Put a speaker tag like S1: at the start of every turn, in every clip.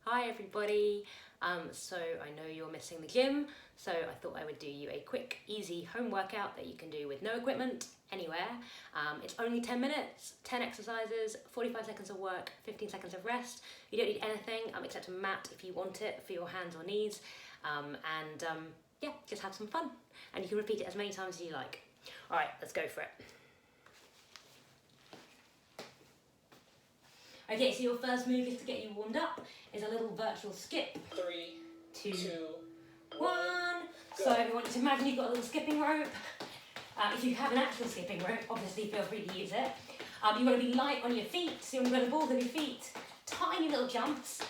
S1: Hi everybody. So I know you're missing the gym, so I thought I would do you a quick, easy home workout that you can do with no equipment, anywhere. It's only 10 minutes, 10 exercises, 45 seconds of work, 15 seconds of rest. You don't need anything except a mat if you want it for your hands or knees. Yeah, just have some fun. And you can repeat it as many times as you like. All right, let's go for it. Okay, so your first move is to get you warmed up is a little virtual skip.
S2: 3, 2,
S1: 1.
S2: Go.
S1: So I want you to imagine you've got a little skipping rope. If you have an actual skipping rope, obviously feel free to use it. You want to be light on your feet, so you want to go the balls of your feet. Tiny little jumps.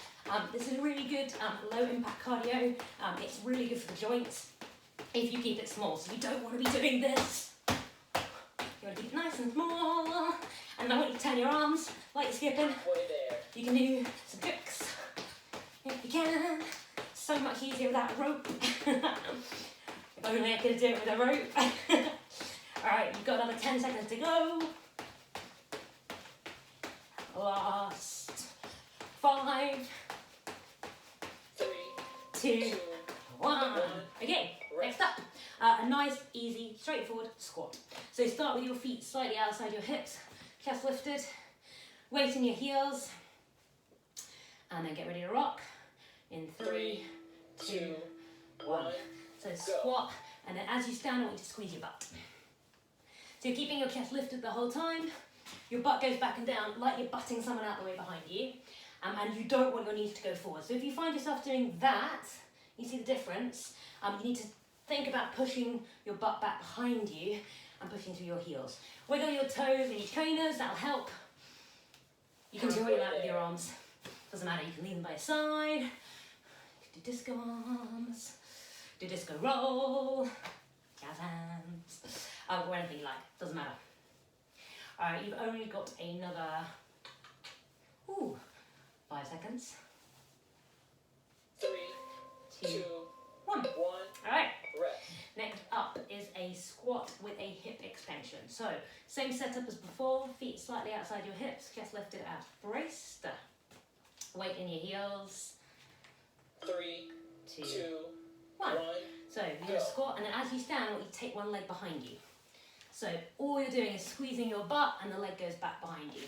S1: This is really good low impact cardio. It's really good for the joints if you keep it small. So you don't want to be doing this. You want to keep it nice and small. And I want you to turn your arms like you're skipping.
S2: halfway there.
S1: You can do some tricks if you can. So much easier without a rope. If only I could do it with a rope. Alright, you've got another 10 seconds to go. Last 5,
S2: 3,
S1: 2, 1. Okay, next up, a nice, easy, straightforward squat. So start with your feet slightly outside your hips, chest lifted, weight in your heels, and then get ready to rock in 3, 2, 1. So squat, and then as you stand, I want you to squeeze your butt. So you're keeping your chest lifted the whole time. Your butt goes back and down like you're butting someone out the way behind you. And you don't want your knees to go forward. So if you find yourself doing that, you see the difference, you need to think about pushing your butt back behind you and pushing through your heels. Wiggle your toes in your trainers, that'll help. You can do what you like with your arms. Doesn't matter, you can leave them by your side. You can do disco arms, do disco roll, jazz hands, or anything you like, doesn't matter. Alright, you've only got another 5 seconds.
S2: 3,
S1: 2,
S2: 2,
S1: 1.
S2: 1.
S1: Alright,
S2: Rest.
S1: next up is a squat with a hip extension. So, same setup as before, feet slightly outside your hips, chest lifted out, braced. Weight in your heels.
S2: 3,
S1: 2,
S2: 2,
S1: 1.
S2: 1.
S1: So, you're going to squat, and then as you stand, I want you to take one leg behind you. So, all you're doing is squeezing your butt, and the leg goes back behind you.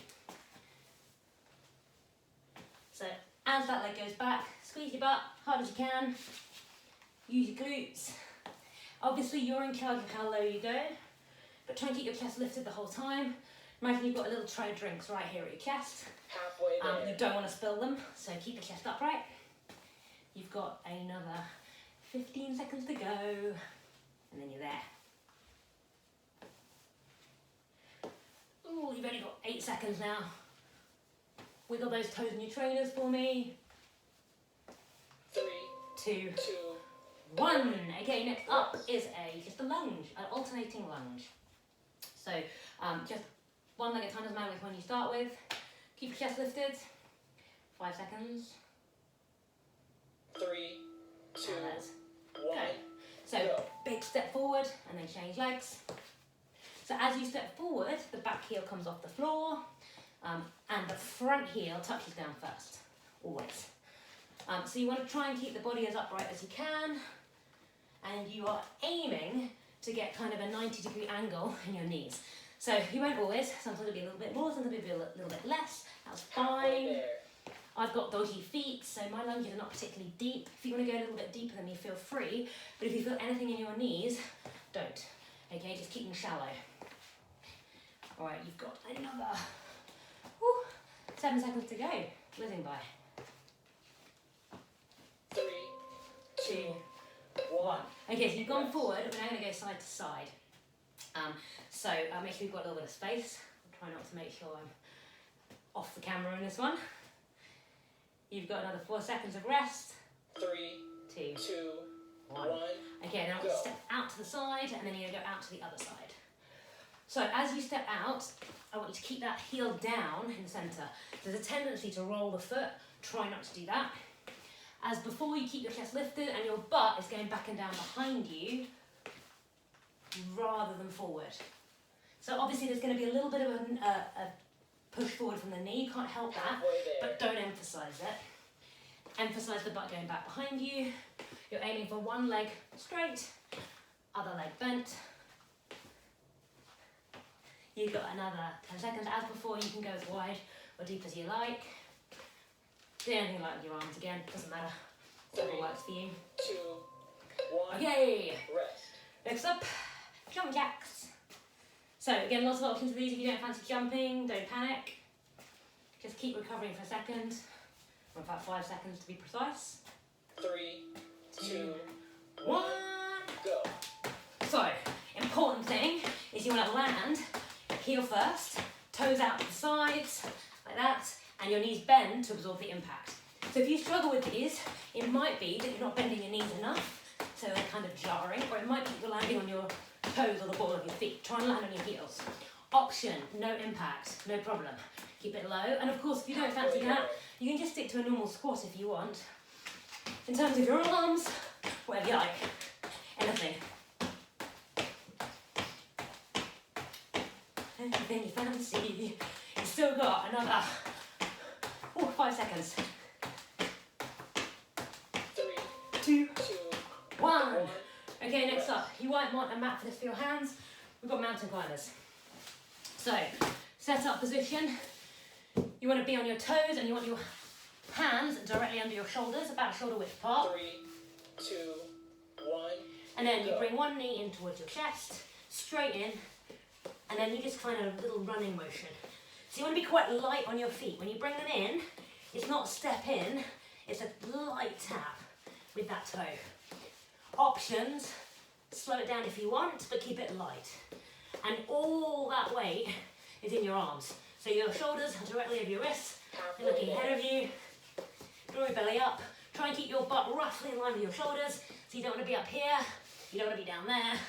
S1: So, as that leg goes back, squeeze your butt hard as you can. Use your glutes. Obviously, you're in charge of how low you go, but try and keep your chest lifted the whole time. Imagine you've got a little tray of drinks right here at your chest.
S2: Halfway there.
S1: You don't want to spill them, so keep your chest upright. You've got another 15 seconds to go, and then you're there. Ooh, you've only got 8 seconds now. Wiggle those toes in your trainers for me.
S2: 3,
S1: 2,
S2: 2,
S1: 1. Okay, next up is just a lunge, an alternating lunge. So just one leg at a time, doesn't matter which one you start with. Keep your chest lifted. 5 seconds.
S2: 3, 2,
S1: And let's
S2: 1.
S1: go. So big step forward and then change legs. So as you step forward, the back heel comes off the floor and the front heel touches down first, always. So you want to try and keep the body as upright as you can, and you are aiming to get kind of a 90-degree angle in your knees. So you won't always, sometimes it'll be a little bit more, sometimes it'll be a little bit less, that's
S2: Halfway
S1: fine.
S2: there.
S1: I've got dodgy feet, so my lunges are not particularly deep. If you want to go a little bit deeper than me, feel free, but if you feel anything in your knees, don't. Okay, just keep them shallow. Alright, you've got another 7 seconds to go, whizzing by.
S2: 3, 2, 1.
S1: Okay, so you've gone forward, we're now going to go side to side. Make sure you've got a little bit of space. I'll try not to make sure I'm off the camera in this one. You've got another 4 seconds of rest.
S2: 3,
S1: 2,
S2: 2,
S1: 1.
S2: 1.
S1: Okay, now
S2: Go.
S1: step out to the side, and then you're going to go out to the other side. So as you step out, I want you to keep that heel down in the centre. There's a tendency to roll the foot. Try not to do that. As before, you keep your chest lifted and your butt is going back and down behind you rather than forward. So obviously there's going to be a little bit of a push forward from the knee. You can't help that,
S2: Halfway there.
S1: but don't emphasise it. Emphasize the butt going back behind you. You're aiming for one leg straight, other leg bent. You've got another 10 seconds. As before, you can go as wide or deep as you like. Do anything like your arms again, doesn't matter. Whatever works for you.
S2: 2, 1.
S1: Okay,
S2: Rest.
S1: next up, jump jacks. So again, lots of options for these. If you don't fancy jumping, don't panic. Just keep recovering for a second, or about 5 seconds to be precise.
S2: 3, 2,
S1: 1.
S2: go.
S1: So, important thing is you want to land heel first, toes out to the sides, like that, and your knees bend to absorb the impact. So if you struggle with these, it might be that you're not bending your knees enough, so they're kind of jarring, or it might be that you're landing on your toes or the ball of your feet. Try and land on your heels. Option, no impact, no problem. Keep it low, and of course if you don't fancy that, you can just stick to a normal squat if you want. In terms of your arms, whatever you like, anything. Anything you fancy. You've still got another 5 seconds.
S2: 3,
S1: 2,
S2: 2,
S1: 1. Okay, next up, you might want a mat for this for your hands. We've got mountain climbers. So, set up position. You want to be on your toes and you want your hands directly under your shoulders, about shoulder width apart.
S2: 3, 2, 1.
S1: And then you bring one knee in towards your chest, straight in, and then you just kind of a little running motion. So you want to be quite light on your feet. When you bring them in, it's not step in, it's a light tap with that toe. Options, slow it down if you want, but keep it light. And all that weight is in your arms. So your shoulders are directly over your wrists, they're looking ahead of you. Draw your belly up. Try and keep your butt roughly in line with your shoulders. So you don't want to be up here, you don't want to be down there.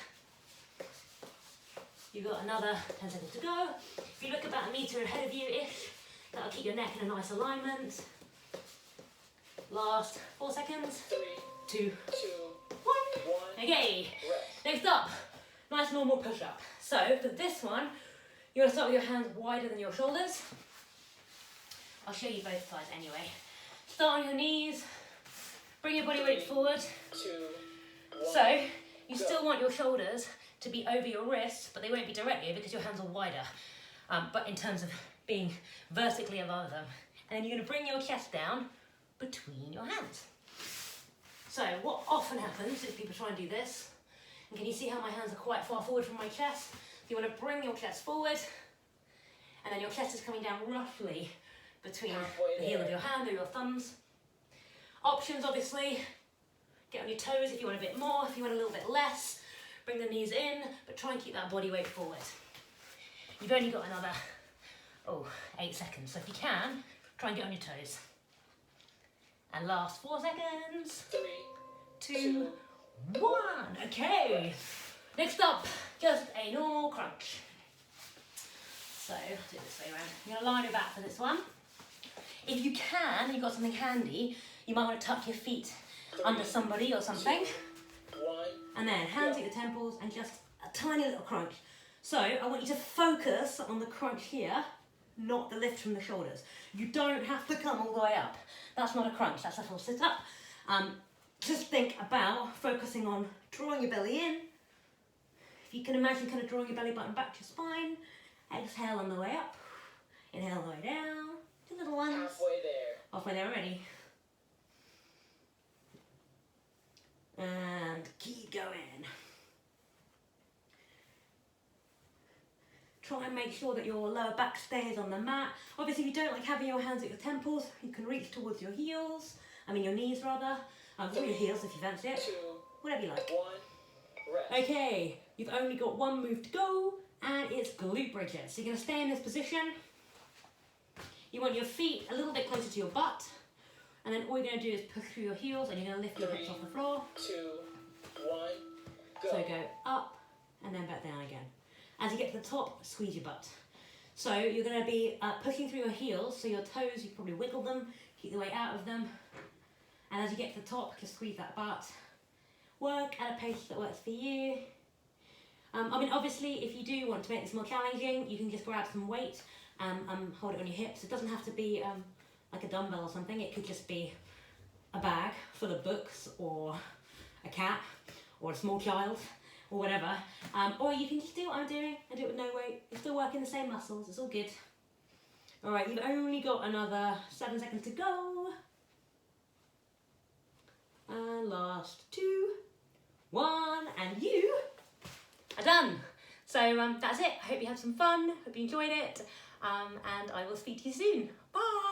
S1: You've got another 10 seconds to go. If you look about a metre ahead of you-ish, that'll keep your neck in a nice alignment. Last 4 seconds.
S2: 3,
S1: 2,
S2: 2,
S1: 1.
S2: 1.
S1: Okay,
S2: Rest.
S1: next up, nice normal push-up. So for this one, you want to start with your hands wider than your shoulders. I'll show you both sides anyway. Start on your knees, bring your body weight forward.
S2: 2, 1.
S1: So you still want your shoulders to be over your wrists, but they won't be directly because your hands are wider. But in terms of being vertically above them. And then you're going to bring your chest down between your hands. So what often happens if people try and do this, and can you see how my hands are quite far forward from my chest? You want to bring your chest forward, and then your chest is coming down roughly between the heel of your hand or your thumbs. Options, obviously, get on your toes if you want a bit more, if you want a little bit less. Bring the knees in, but try and keep that body weight forward. You've only got another, 8 seconds. So if you can, try and get on your toes. And last 4 seconds.
S2: 3,
S1: 2, 1. Okay. Next up, just a normal crunch. So, do it this way around. You're going to lie on your back for this one. If you can, you've got something handy, you might want to tuck your feet under somebody or something.
S2: 1.
S1: And then hands at your temples and just a tiny little crunch. So I want you to focus on the crunch here, not the lift from the shoulders. You don't have to come all the way up. That's not a crunch, that's a full sit up. Just think about focusing on drawing your belly in. If you can imagine kind of drawing your belly button back to your spine. Exhale on the way up. Inhale on the way down. 2 little ones.
S2: Halfway there.
S1: Halfway there already. And keep going. Try and make sure that your lower back stays on the mat. Obviously, if you don't like having your hands at your temples, you can reach towards your heels. your knees rather. Or your heels if you fancy it.
S2: 2,
S1: Whatever you like.
S2: 1. Rest.
S1: Okay, you've only got one move to go, and it's glute bridges. So you're going to stay in this position. You want your feet a little bit closer to your butt, and then all you're going to do is push through your heels, and you're going to lift your hips off the floor.
S2: 2, 1. Go.
S1: So go up, and then back down again. As you get to the top, squeeze your butt. So you're going to be pushing through your heels, so your toes, you probably wiggle them, keep the weight out of them. And as you get to the top, just squeeze that butt. Work at a pace that works for you. Obviously, if you do want to make this more challenging, you can just grab some weight and hold it on your hips. It doesn't have to be like a dumbbell or something. It could just be a bag full of books or a cat or a small child or whatever, or you can just do what I'm doing and do it with no weight. You're still working the same muscles, it's all good. All right, you've only got another 7 seconds to go. And last 2, 1, and you are done. So that's it. I hope you had some fun, hope you enjoyed it, and I will speak to you soon. Bye.